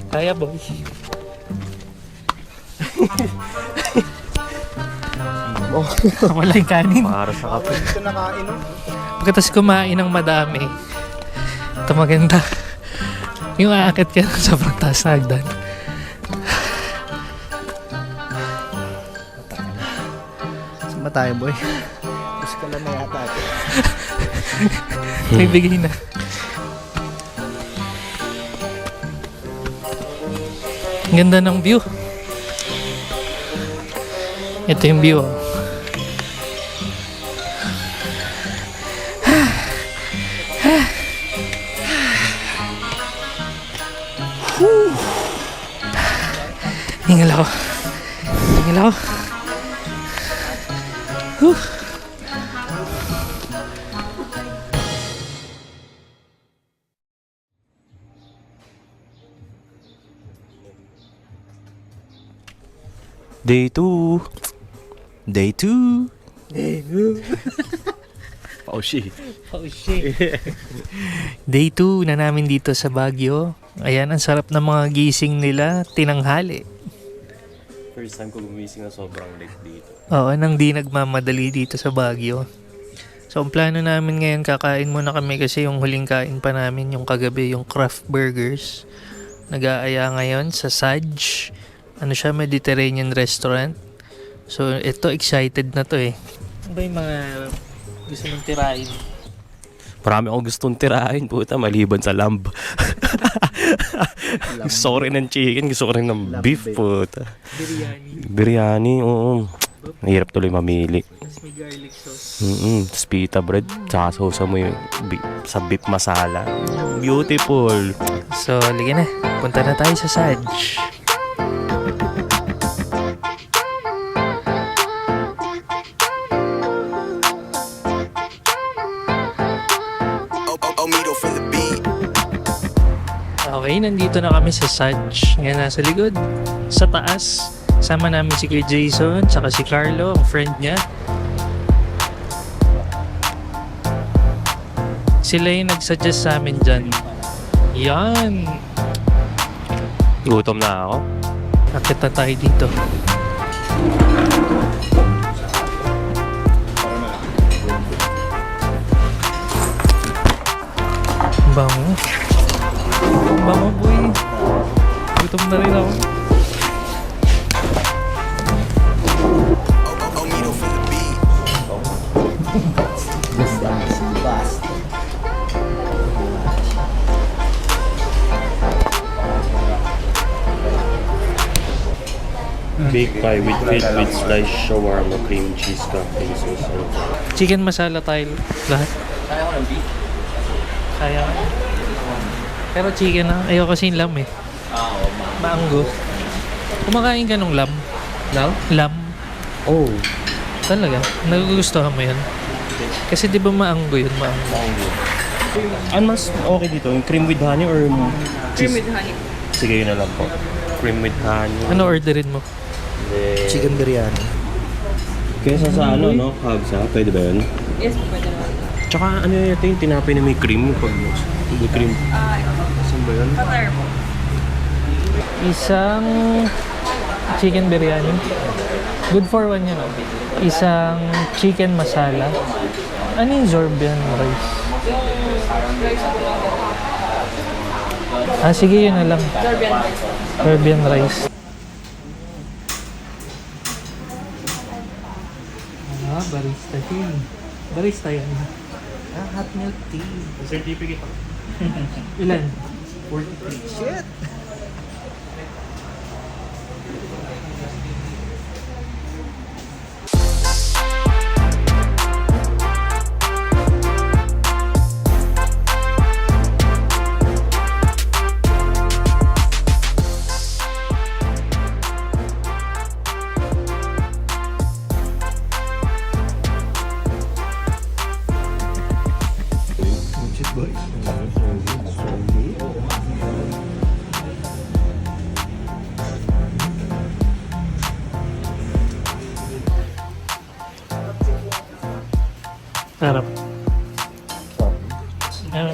Kaya boy. Wala yung kanin. Para sa kape. Ito nakain, no? Pagkatapos kumain ng madami, ito maganda. Yung aakit ka ng sobrang taas na hagdan. Sama tayo, boy. Gusto ka lang na yata ito. May bigay na. Ang ganda ng view. Ito yung view. Oh. Hingal ako. Hingal ako. Whew. Day 2. Day 2. Oh shit. Oh shit. Day 2 na namin dito sa Baguio. Ayan, ang sarap ng mga gising nila. Tinanghali. First time ko gumising na sobrang late dito. Oo, nang di nagmamadali dito sa Baguio. So, ang plano namin ngayon, kakain muna kami kasi yung huling kain pa namin, yung kagabi, yung Craft Burgers. Nag-aaya ngayon sa Saj. Ano siya, Mediterranean restaurant. So, ito, excited na to eh. Ano ba yung mga gusto mong tirahin? Marami akong gustong tirahin, puta, maliban sa lamb. Gusto ko rin ng chicken, gusto ko rin ng beef, puta. Biryani. Biryani, oo. Mahirap tuloy mamili. Tapos may garlic sauce. Tapos pita bread, tsaka sausa mo yung sa beef masala. Beautiful. So, liga na. Punta na tayo sa Saj. Okay, nandito na kami sa Saj. Ngayon nasa likod. Sa taas. Sama namin si Kuya Jason, saka si Carlo, ang friend niya. Sila yung nagsuggest sa amin dyan. Yan! Gutom na ako. Akit na tayo dito. Bango. Bango, boy. Gutom na rin ako. Baked pie with filled with sliced shawarma, cream cheese, cocktail sauce. Chicken masala tayo lahat. Kaya ko ng beef. Kaya. Pero chicken na. Ayoko kasi yung lamb eh. Oo, Maanggo. Kumakain ka nung lamb? Now? Lamb? Oh, Talaga? Nagugustuhan mo yun? Kasi di ba maanggo yun? Maanggo. ano mas okay dito? Yung cream with honey or cheese? Cream with honey. Sige, yun na lang po. Cream with honey. Ano orderin mo? Then, Chicken biryani. kesa sa ano, no? Hagsa, pwede ba yun? Yes, pwede naman. Tsaka ano yun ito yung tinapay na may cream pag may cream. Saan ba yun? Pattern po. Isang chicken biryani. Good for one yun. Isang chicken masala. Ano yung Zorbian rice? Sige yun na lang. Serbian rice. Serbian rice. Barista tea. Barista yan. Hot milk tea. Certificate ako. Ilan? 43. Shit! Sarap. Ano,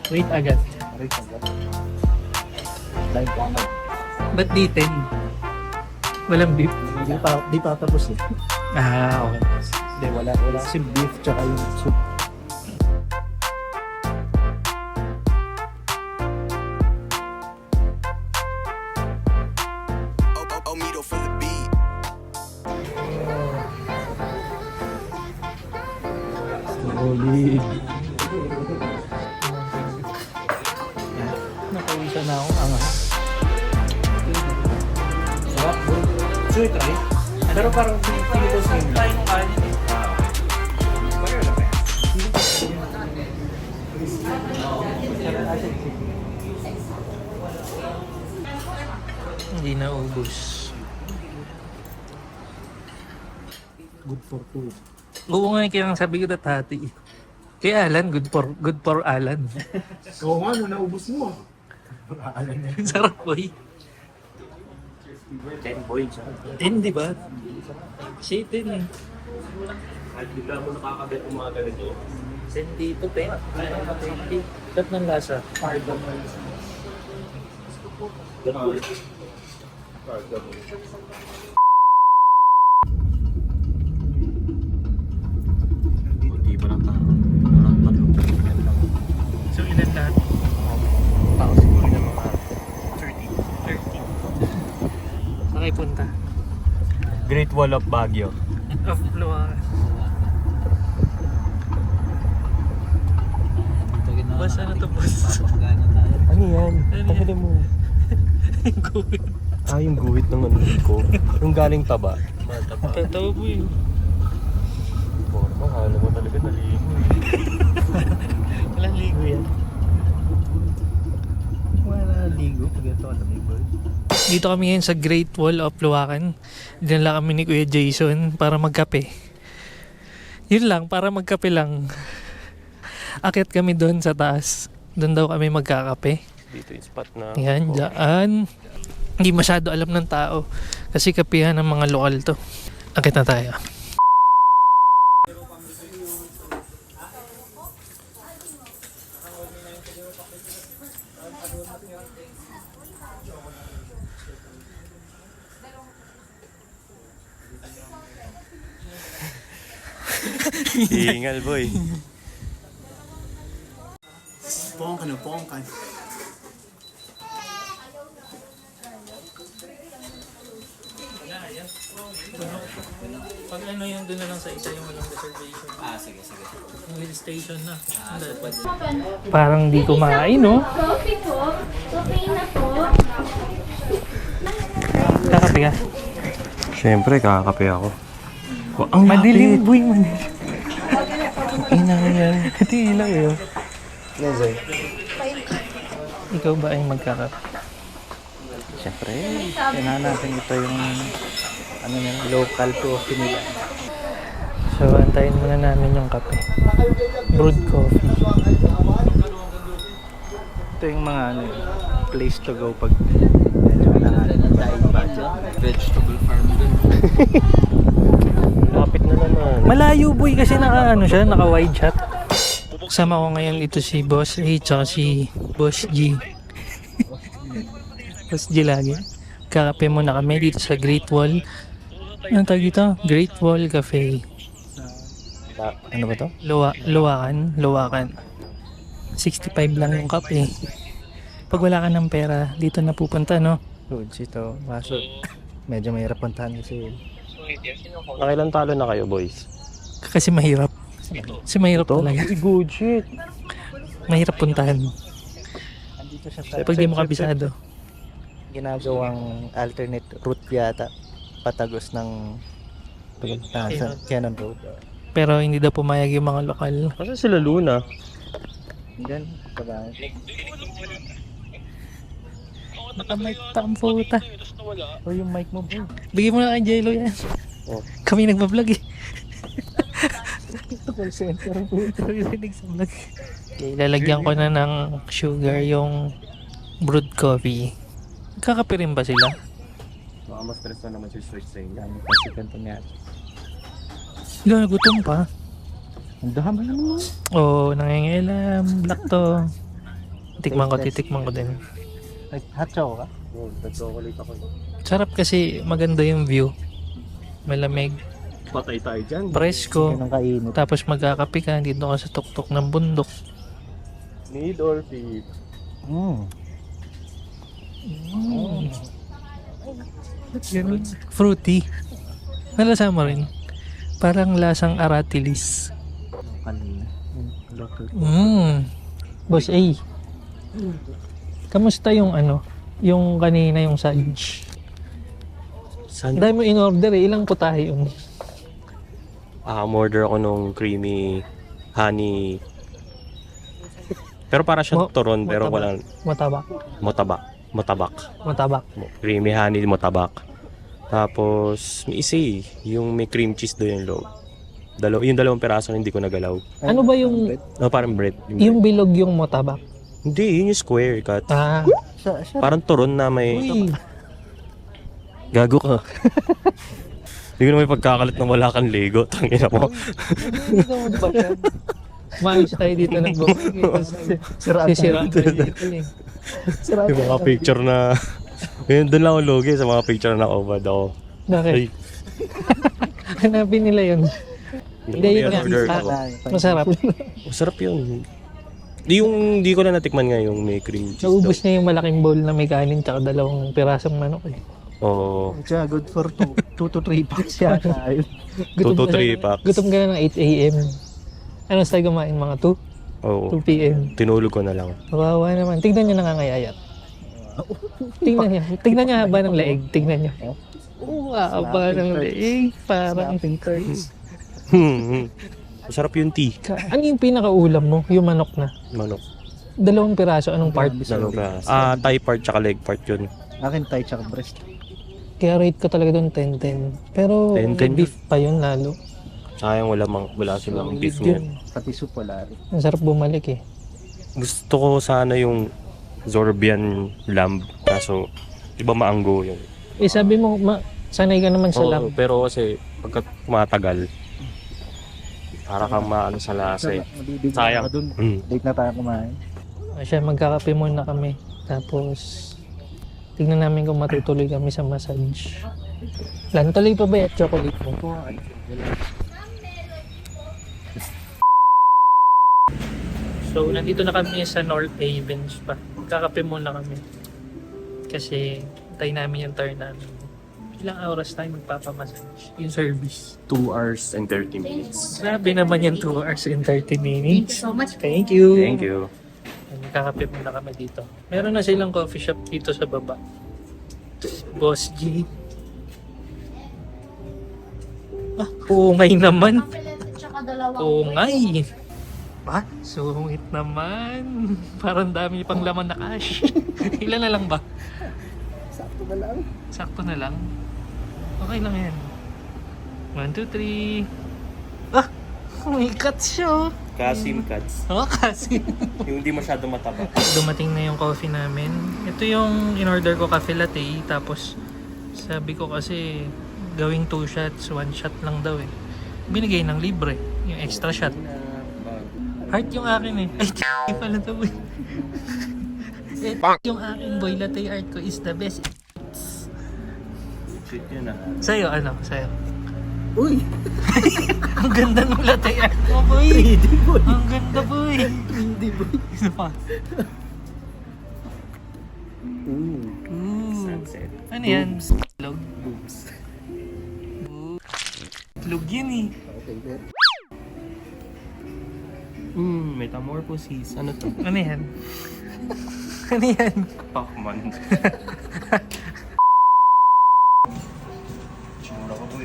Wait agad. Rate agad. Live pa ako. Ba't di 10? Walang beef? Di pa tapos eh. Okay. Hindi, wala kasi beef tsaka yung soup. Omido for the beat. Solid. Nakawisa na akong angas. Sarap bro. So try. Pero parang feeling ko same. Tayo ng kanin eh. Hindi na ubos. Good for two. Oo nga kaya sabi ko dati. Kay Alan, good for Alan. Oo nga, naubos mo. Sarap boy. 10 points. 10 di ba? Kasi 10 eh. Bigla mo nakakabit ng mga ganito. Dito 10. 20. Tat ng lasa. Hindi pa lang tao. Parang tatlong ganyan lang. So ilan lahat? Tao siguro ng mga 30. Saan kayo punta? Great Wall of Baguio. Of Luangan. Basta na to boss. Ano yan? Tanggalin mo. Guhit. Yung guhit ng ano ko. Yung galing taba. Tatawa po yun. Porno, kala mo talaga naligo eh. Walang ligo yan. wala ligo pag ito alamig bro. Dito kami ngayon sa Great Wall of Luwakan. Dinala kami ni Kuya Jason para magkape. Yun lang, para magkape lang. Akyat kami doon sa taas. Doon daw kami magkakape. Dito yung spot na. Yan, dyan. Hindi masyado alam ng tao. Kasi kapihan ng mga lokal to. Akyat na tayo. Hingal boy. Pongkan. Pag ano yung doon na lang sa isa yung walang reservation. Sige. Yung hill station na. Parang di kumain, no? Coffee po. Coffee na po. Kakape ka. Siyempre, kakakape ako. Ang Madilim, boy, madilim. ina yan. Ito ilaw yun. Yes, eh. Ikaw ba ay magkakape? Siyempre, kailangan natin ito yung ano nila, local coffee nila. So, antayin muna namin yung kape. Brewed coffee. Ito yung mga ano, place to go pag medyo kailangan ng diet budget. Vegetable farm din. Lapit na naman. Malayo, boy, kasi naka wide shot. Kasama ko ngayon ito si Boss A tsaka si Boss G. Boss G lagi. Kakape muna kami dito sa Great Wall. Anong tawag dito? Great Wall Cafe. Ano ba to? Luwakan. 65 lang yung kape. Pag wala ka ng pera, dito na pupunta, no? Goods ito. Kaso, medyo mahirap puntahan kasi Nakailan talo na kayo, boys? Kasi mahirap. Kasi mahirap talaga. Good shit. Mahirap puntahan. andito siya sa Pag di mo kabisado. ginagawang alternate route yata patagos ng sa Cannon Road. Pero hindi daw pumayag yung mga lokal. Kasi sila Luna. Diyan, sabay. Naka-mic pa ang puta. O yung mic mo bro. Bigyan mo na kay Jello yan. Oh. Kami nagbablog eh. Ito call center. Rinig sa vlog. Okay, lalagyan ko na ng sugar yung brewed coffee. Kakape rin ba sila? Baka mas stress na naman si Switch sa inyo. Dami kasi kanto niya. Gutom pa. Ang dami naman. Oo, nangingilam. Black to. Tikman ko, Taste test. titikman ko din. Hot choco ka? Oo, nag-chocolate ako. Sarap kasi maganda yung view. Malamig, Patay tayo dyan. presko. Ganun kainit. Tapos magkakape ka dito ka sa tuktok ng bundok. Need or feed? Ganun. Fruity. Nalasa mo rin. Parang lasang aratilis. Kanina. Local. Boss A. Kamusta yung ano? Yung kanina yung sandwich. Saan? Dahil mo in-order eh. Ilang putahe yun? Order ako nung creamy honey. Pero para siya Mo- turon, pero motabak. walang Motabak. motabak. Creamy honey, motabak. Tapos, may isa yung may cream cheese doon yung loob. Yung dalawang peraso hindi ko nagalaw. Ano ba yung No, parang bread. yung bilog yung motabak? Hindi, yun yung square cut. Ah. Parang turon na may... Uy. Gago ka. Hindi ko na may pagkakalat na wala kang Lego. Tangina mo. Maayos tayo dito ng sisira tayo dito eh. Yung mga picture na... Yun, doon lang ako lugi sa mga picture na nakubad ako. Bakit? Ay, Hanapin nila yun. Hindi, yun nga. order Ah, ako. Masarap. Masarap yun. Di ko na natikman nga yung may cream cheese. Naubos niya yung malaking bowl na may kanin tsaka dalawang pirasong manok eh. Oo. Siya, good for 2 to 3 packs yan. 2 to ka 3 na- packs. Gutom ka na ng 8 a.m. Ano tayo kumain? Mga 2? Oo. 2 p.m. Tinulog ko na lang. Kawawa naman. Tignan niyo nangangayayat. Tignan niya haba ng leeg. Tignan niyo. Oo, haba ng leeg. Parang fingers. Masarap yung tea. Ano yung pinakaulam mo? Yung manok na. Manok. Dalawang piraso. Anong part? Manok ka. Thigh part tsaka leg part yun. Akin tayo tsaka breast. Kaya rate ko talaga doon 10-10. Pero 10-10 may beef pa yun lalo. Sayang wala silang beef Solid yun. ngayon. Pati soup wala rin. Ang sarap bumalik eh. Gusto ko sana yung Zorbian lamb. Kaso, iba maanggo yun. Eh sabi mo, sanay ka naman sa Oo, lamb. pero kasi pagka tumatagal, para kang maano sa lasa eh. Mabibigyan Sayang. ka dun. Mm. Late na tayo kumain. Siya, magkakape muna kami. Tapos, tignan namin kung matutuloy kami sa massage. Lan, tuloy pa ba yung chocolate mo? So, nandito na kami sa North Havens pa. Magkakape muna kami. Kasi, tayo namin yung turn namin. Ilang oras tayo magpapamassage? Yung service. 2 hours and 30 minutes. Grabe naman yung 2 hours and 30 minutes. Thank you so much. Thank you. Thank you. Magkakape muna kami dito. Meron na silang coffee shop dito sa baba. Boss G. Ungay naman. Tsaka dalawang Ungay. Ba? Sungit naman. Parang dami pang laman na cash. Ilan na lang ba? Sakto na lang. Sakto na lang. Okay lang yan. 1, 2, 3. Ah! May cuts siya oh. Kasim cuts. Oo, kasi. Yung hindi masyado mataba. Dumating na yung coffee namin. Ito yung in-order ko, cafe latte. Tapos, sabi ko kasi gawing 2 shots, 1 shot lang daw eh. Binigay ng libre, yung extra shot. Heart yung akin eh. Ay, t***y pala to boy. Yung akin boy, latte art ko is the best. Shit yun ah. Sa'yo, ano? Sa'yo. Uy! Ang ganda ng latte art mo boy. Ang ganda boy. Hindi ba? Isa pa. Ooh. Ooh. Sunset. Ano yan? Itlog? Itlog yun eh. Okay, then. Metamorphosis. Ano to? Ano yan? Ano yan? Pacman.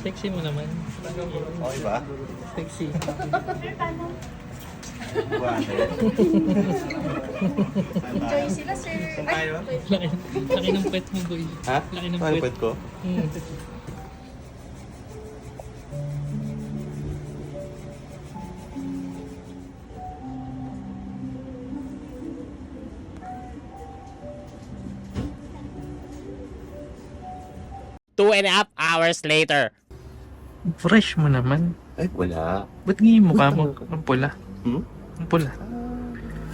Sexy mo naman. Okay ba? Sexy. enjoy sila, sir. Ay, Laki ng pet mo, boy. Ha? Laki ng Ano pet. pwede ko? Hmm. Two and a half hours later. Fresh mo naman. Ay, wala. Ba't ganyan yung mukha mo? Ang pula. Hmm? Ang pula.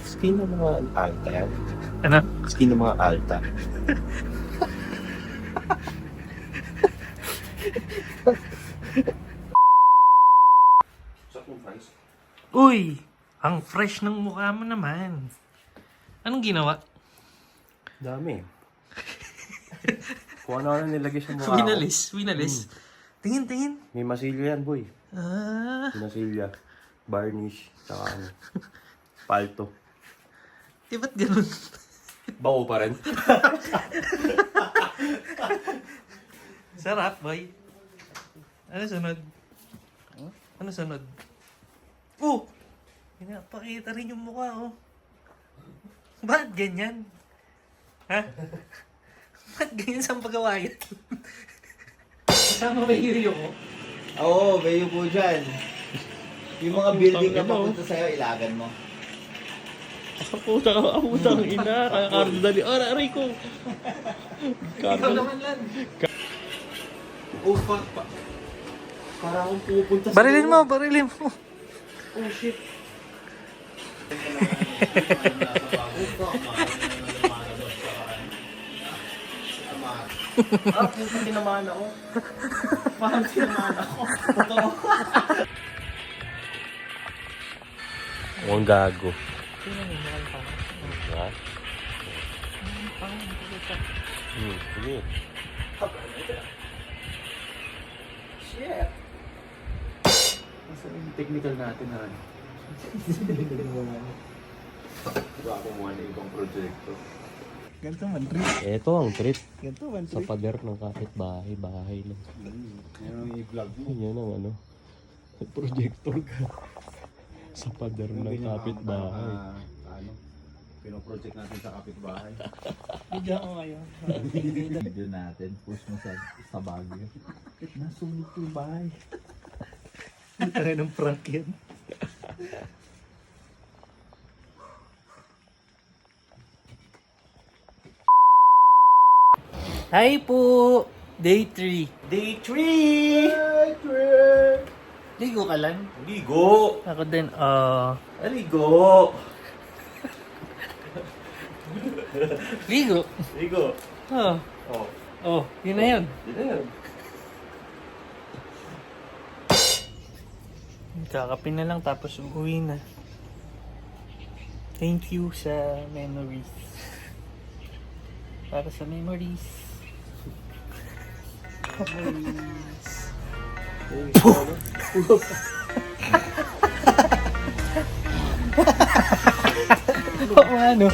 Skin ng mga alta yan. Ano? Skin ng mga alta. Uy! Ang fresh ng mukha mo naman. Anong ginawa? Dami. Kung ano nilagay sa mukha ko. Winalis. Tingin. May masilya yan, boy. Ah, May masilya. Varnish. Tsaka ano. Palto. di ba't ganun? Bao pa rin. Sarap, boy. Ano sunod? Ano sunod? Oh! Pinapakita rin yung mukha, oh. Bakit ganyan? Ha? Bakit ganyan sa paggawa yan? Kasama ba yung ko? Oo, bayo po dyan. Yung mga building na papunta sa'yo, ilagan mo. Putang ina. Kaya dali. Aray ko. Ikaw naman lang. Oh, para akong pupunta sa... Barilin mo. Oh, shit. Puta, tinamaan ako. Parang tinamaan ako. Ang gago. Ha? Sige. Shit! Asa yung technical natin na ano? Diba ako muna na ibang proyekto? Ganito man, Rick. Ito ang treat Ganito man, sa pader ng kapitbahay, bahay lang. Yan ang i-vlog mo. Yan ang ano, projector ka. Sa pader ng kapitbahay. Ano? Pinoproject natin sa kapitbahay. Video ako ngayon. Video natin, push mo sa Baguio. Nasunog yung bahay. Tara ng prank yan. Hi po! Day 3. Day 3! Ligo ka lang? Ligo! Ako din, Ligo! ligo. Ligo! Oh, Oh, yun na yun. yun na yun. Kakapin na lang tapos uuwi na. Thank you sa memories. Para sa memories. Oo nga, no?